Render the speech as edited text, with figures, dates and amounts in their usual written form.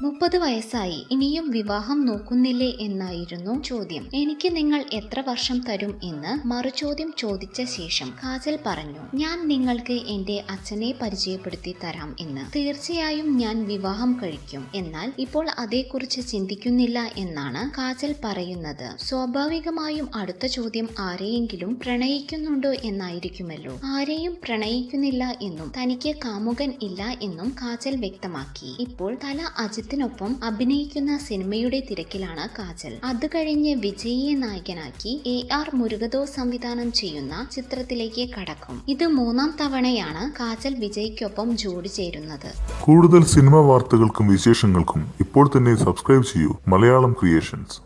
30 വയസ്സായി ഇനിയും വിവാഹം നോക്കുന്നില്ലേ എന്നായിരുന്നു ചോദ്യം. എനിക്ക് നിങ്ങൾ എത്ര വർഷം തരും എന്ന് മറുചോദ്യം ചോദിച്ച ശേഷം കാജൽ പറഞ്ഞു, ഞാൻ നിങ്ങൾക്ക് എന്റെ അച്ഛനെ പരിചയപ്പെടുത്തി തരാം എന്ന്. തീർച്ചയായും ഞാൻ വിവാഹം കഴിക്കും, എന്നാൽ ഇപ്പോൾ അതേക്കുറിച്ച് ചിന്തിക്കുന്നില്ല എന്നാണ് കാജൽ പറയുന്നത്. സ്വാഭാവികമായും അടുത്ത ചോദ്യം ആരെയെങ്കിലും പ്രണയിക്കുന്നുണ്ടോ എന്നായിരിക്കുമല്ലോ. ആരെയും പ്രണയിക്കുന്നില്ല എന്നും തനിക്ക് കാമുകൻ ഇല്ല എന്നും കാജൽ വ്യക്തമാക്കി. ഇപ്പോൾ തല അജിത്തിനൊപ്പം അഭിനയിക്കുന്ന സിനിമയുടെ തിരക്കിലാണ് കാജൽ. അത് കഴിഞ്ഞ് വിജയിയെ നായകനാക്കി AR മുരുകദോസ് സംവിധാനം ചെയ്യുന്ന ചിത്രത്തിലേക്ക് കടക്കും. ഇത് 3ാം തവണയാണ് കാജൽ വിജയ്ക്കൊപ്പം ജോഡി ചേരുന്നത്. കൂടുതൽ സിനിമാ വാർത്തകൾക്കും വിശേഷങ്ങൾക്കും ഇപ്പോൾ തന്നെ സബ്സ്ക്രൈബ് ചെയ്യൂ മലയാളം ക്രിയേഷൻസ്.